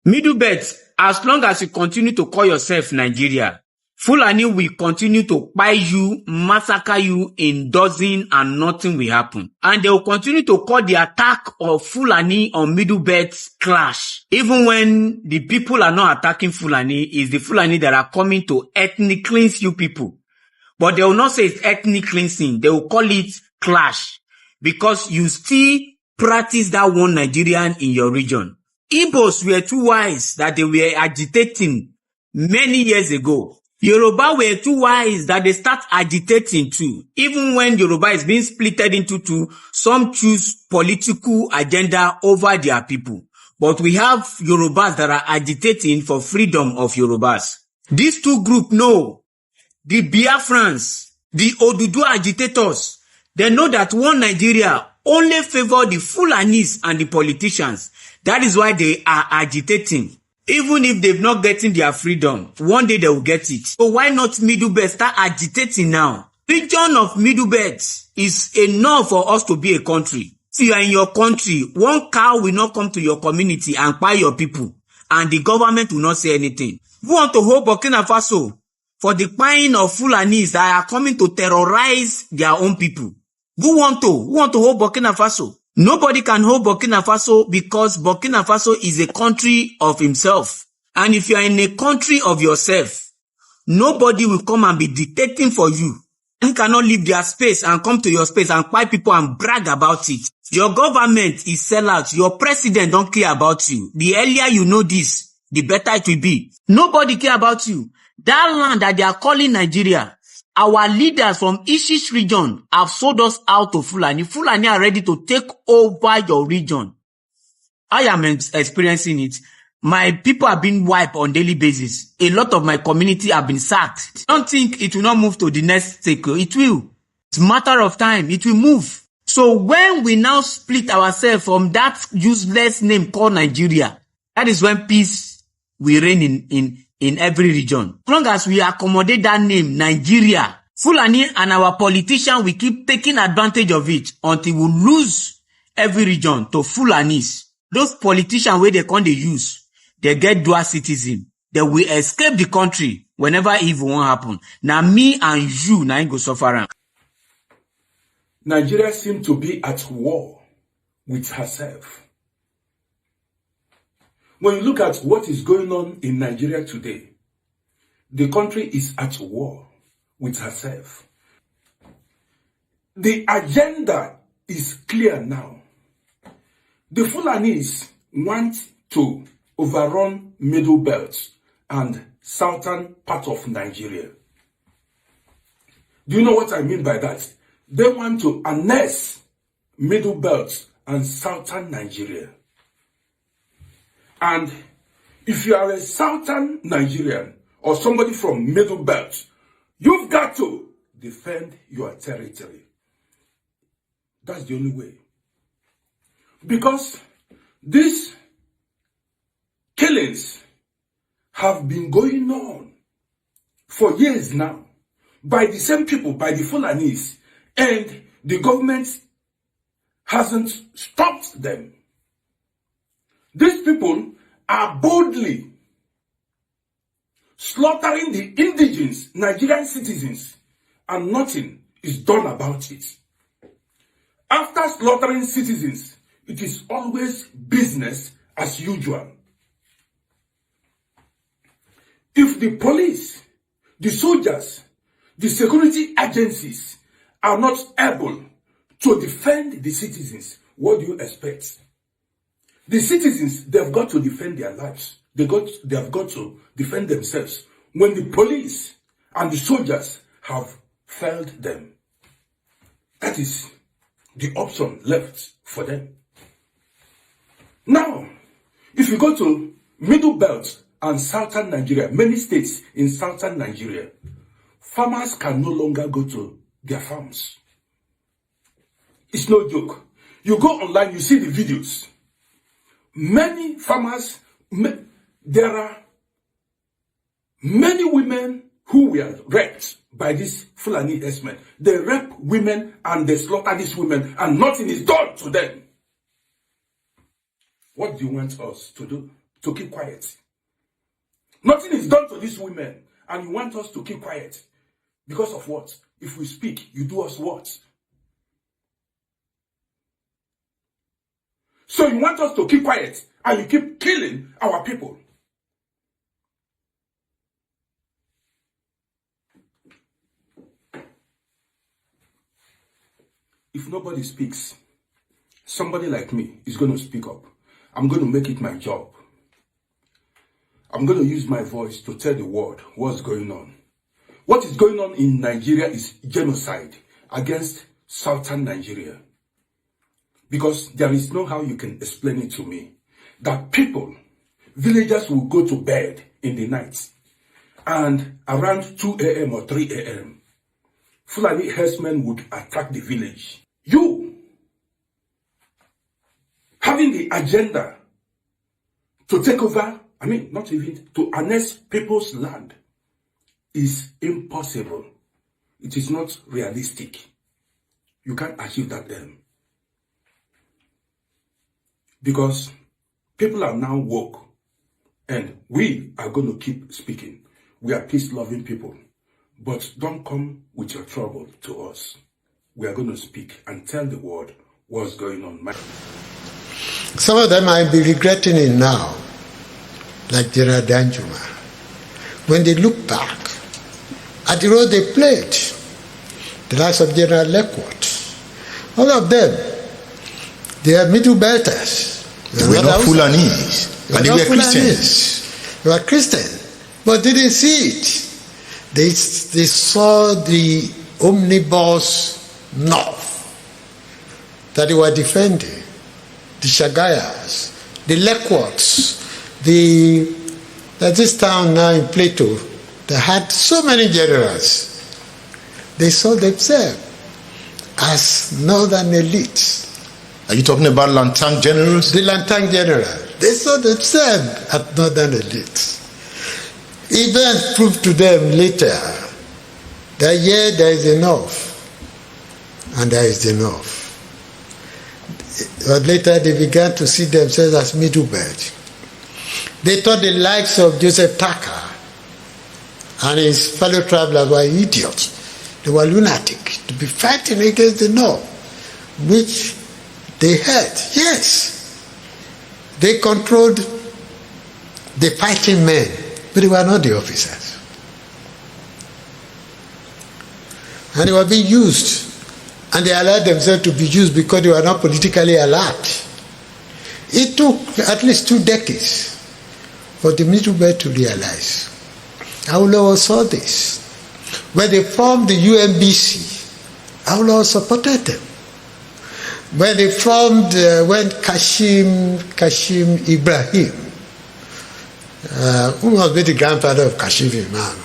Middle belt, as long as you continue to call yourself Nigeria, Fulani will continue to buy you, massacre you in dozen and nothing will happen. And they will continue to call the attack of Fulani on Middle Belt clash. Even when the people are not attacking Fulani, it's the Fulani that are coming to ethnic cleanse you people. But they will not say it's ethnic cleansing. They will call it clash. Because you still practice that one Nigerian in your region. Igbos were too wise that they were agitating many years ago. Yoruba were too wise that they start agitating too. Even when Yoruba is being splitted into two, some choose political agenda over their people. But we have Yorubas that are agitating for freedom of Yorubas. These two groups know, the Biafrans, the Odudu agitators, they know that one Nigeria only favor the Fulanis and the politicians. That is why they are agitating. Even if they've not gotten their freedom, one day they will get it. So why not Middle Belt start agitating now? Region of Middle Belt is enough for us to be a country. If you are in your country, one cow will not come to your community and buy your people, and the government will not say anything. Who want to hold Burkina Faso for the buying of Fulanis that are coming to terrorize their own people? Who want to hold Burkina Faso? Nobody can hold Burkina Faso because Burkina Faso is a country of himself. And if you are in a country of yourself, nobody will come and be dictating for you. You cannot leave their space and come to your space and buy people and brag about it. Your government is sellout. Your president don't care about you. The earlier you know this, the better it will be. Nobody care about you. That land that they are calling Nigeria, our leaders from each region have sold us out to Fulani. Fulani are ready to take over your region. I am experiencing it. My people have been wiped on daily basis. A lot of my community have been sacked. I don't think it will not move to the next cycle. It will. It's a matter of time. It will move. So when we now split ourselves from that useless name called Nigeria, that is when peace will reign in every region. As long as we accommodate that name, Nigeria, Fulani and our politicians will keep taking advantage of it until we lose every region to Fulanis. Those politicians where they can't use, they get dual citizen. They will escape the country whenever evil won't happen. Now me and you now go suffer. Nigeria seems to be at war with herself. When you look at what is going on in Nigeria today, the country is at war with herself. The agenda is clear now. The Fulanis want to overrun Middle Belt and southern part of Nigeria. Do you know what I mean by that? They want to annex Middle Belt and southern Nigeria. And if you are a southern Nigerian or somebody from Middle Belt, you've got to defend your territory. That's the only way. Because these killings have been going on for years now by the same people, by the Fulanis, and the government hasn't stopped them. These people are boldly slaughtering the indigenous Nigerian citizens, and nothing is done about it. After slaughtering citizens, it is always business as usual. If the police, the soldiers, the security agencies are not able to defend the citizens, what do you expect? The citizens, they've got to defend their lives. They have got to defend themselves when the police and the soldiers have failed them. That is the option left for them. Now, if you go to Middle Belt and southern Nigeria, many states in southern Nigeria, farmers can no longer go to their farms. It's no joke. You go online, you see the videos. Many farmers, there are many women who were raped by these Fulani herdsmen. They rape women and they slaughter these women and nothing is done to them. What do you want us to do? to keep quiet. Nothing is done to these women, and you want us to keep quiet. Because of what? If we speak, you do us what? So you want us to keep quiet, and you keep killing our people. If nobody speaks, somebody like me is going to speak up. I'm going to make it my job. I'm going to use my voice to tell the world what's going on. What is going on in Nigeria is genocide against southern Nigeria. Because there is no how you can explain it to me. That people, villagers will go to bed in the night, and around 2 a.m. or 3 a.m., Fulani herdsmen would attack the village. You, having the agenda to take over, not even to annex people's land, is impossible. It is not realistic. You can't achieve that aim. Because people are now woke, and we are going to keep speaking. We are peace-loving people. But don't come with your trouble to us. We are going to speak and tell the world what's going on. Some of them might be regretting it now, like General Danjuma. When they look back at the role they played, the likes of General Lekwot, all of them, they are middle belters. They were not Fulanis, and they were Christians. They were Christians, but they didn't see it. They saw the omnibus north that they were defending, the Shagayas, the Lekwots, there's this town now in Plateau that had so many generals. They saw themselves as northern elites. Are you talking about Lantang generals? The Lantang generals. They saw themselves as northern elites. Events proved to them later that there is enough, and there is enough. But later they began to see themselves as middlebelt. They thought the likes of Joseph Tucker and his fellow travelers were idiots. They were lunatic to be fighting against the North, which they had. Yes, they controlled the fighting men, but they were not the officers. And they were being used. And they allowed themselves to be used because they were not politically alert. It took at least 2 decades for the middle belt to realize. Awolowo saw this. When they formed the UNBC, Awolowo supported them. When they formed, when Kashim Ibrahim, who was the grandfather of Kashim Imam,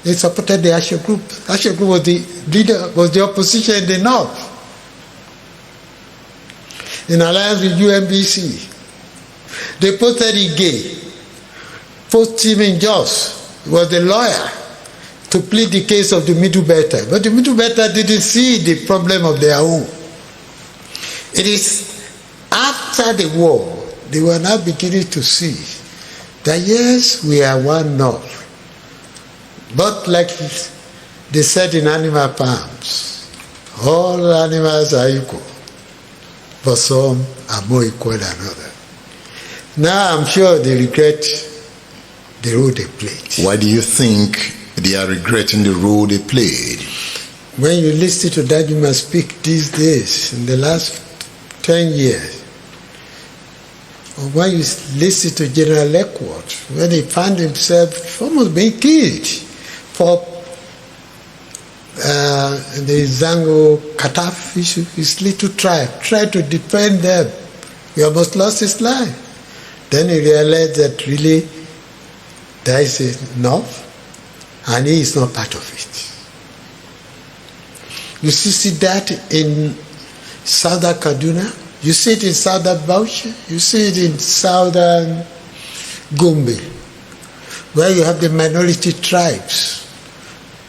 they supported the Asher Group. Asher Group was the leader, was the opposition in the North. In alliance with UNBC. They posted Ige. Posted him in Jos. He was the lawyer to plead the case of the Middle Belter. But the Middle Belter didn't see the problem of their own. It is after the war, they were now beginning to see that yes, we are one North. But like they said in animal farms, all animals are equal, but some are more equal than others. Now I'm sure they regret the role they played. Why do you think they are regretting the role they played? When you listen to Danjuma speak these days, in the last 10 years, or when you listen to General Lekwot, when he found himself almost being killed for the Zango Kataf issue, his little tribe, tried to defend them. He almost lost his life. Then he realized that really there is enough, and he is not part of it. You see that in southern Kaduna, you see it in southern Bauchi, you see it in southern Gombe, where you have the minority tribes,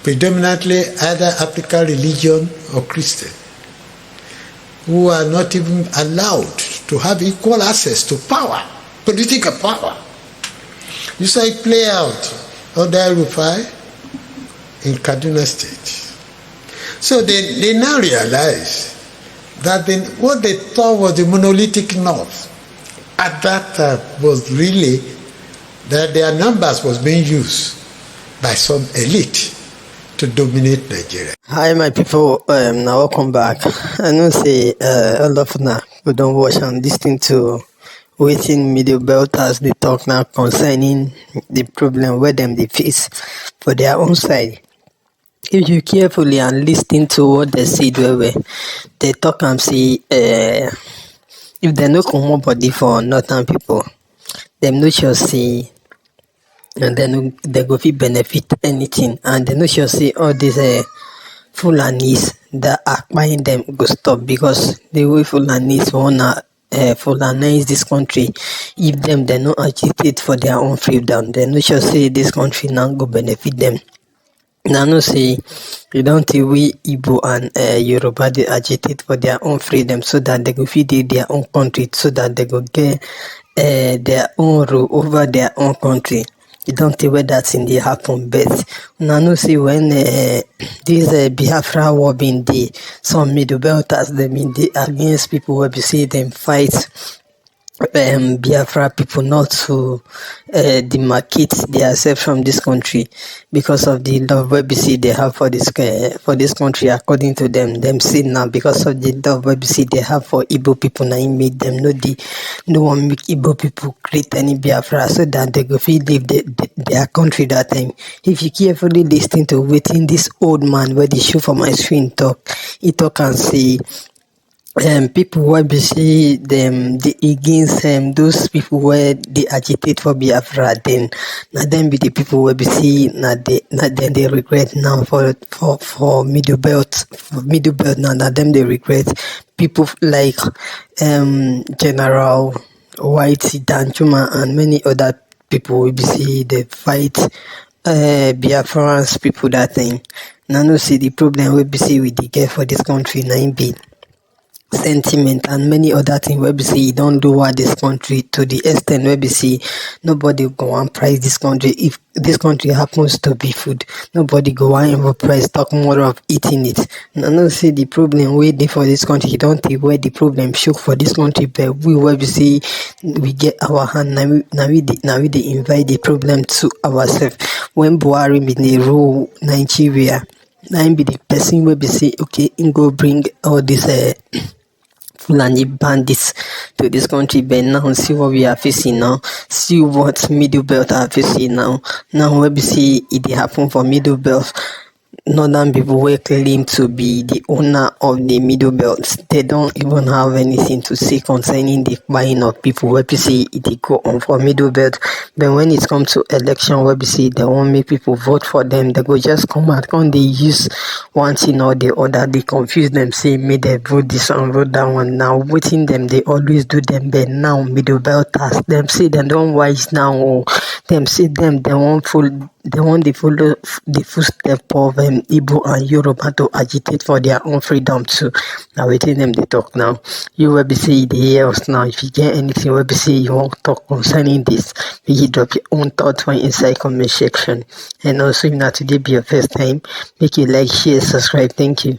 predominantly either African religion or Christian, who are not even allowed to have equal access to power political power. You saw it play out under Rufai in Kaduna State. So they now realize that what they thought was the monolithic North at that time was really that their numbers was being used by some elite to dominate Nigeria. Hi, my people. Now welcome back. I know say all of now we don't watch and listen to waiting middle belters they talk now concerning the problem where them they face for their own side. If you carefully and listen to what they said, where they talk and say, if they no come body for northern people, them no sure say, and then they go fit benefit anything, and they no sure say all these Fulanis that are buying them go stop because the way Fulanis wanna Fulanize this country, if them they no agitate for their own freedom, they no sure say this country now go benefit them. Now no say you don't think we Igbo and Yoruba they agitate for their own freedom so that they go feed their own country, so that they go get their own rule over their own country. You don't think where that's in the happen, but now no see when this Biafra war been the some middle belters they been the against people where you see them fight Biafra people not to demarcate themselves from this country because of the love BBC they have for this country. According to them, say now because of the love BBC they have for Igbo people, now it make them no one make Igbo people create any Biafra so that they go feel leave their country that time. If you carefully listen to waiting this old man where they show for my screen talk, he talk and say people where be see them the against those people where they agitate for Biafra, then now them be the people where be see then they regret now for middle belt now that them they regret people like General White Danjuma and many other people will be see they fight Biafrans people that time. Now no see the problem we be see with the girl for this country now be sentiment and many other things where we see don't do what this country to the extent where we see nobody go and price this country. If this country happens to be food, nobody go and ever price talk more of eating it. Now no see the problem where they for this country, you don't think where the problem shook for this country, but we where we see we get our hand now we they invite the problem to ourselves. When Buhari been the rule Nigeria, now be the person where we say okay go bring all this Fulani bandits to this country, but now see what we are facing now. See what middle belt are facing now. Now we see it happen for middle belt. Northern people will claim to be the owner of the middle belt. They don't even have anything to say concerning the buying of people. Where we see it go on for middle belt, but when it comes to election, where we see they won't make people vote for them, they go just come out, come they use one thing or the other, they confuse them, say may they vote this and vote that one. Now waiting them, they always do them, but now middle belters, them say they don't wise now, or them say them they won't follow the footstep of Igbo and Yoruba to agitate for their own freedom too. Now waiting them they talk now. You will be say the hear us now. If you get anything will be say you want to talk concerning this, you drop your own thoughts for inside comment section. And also if not today be your first time, make you like, share, subscribe. Thank you.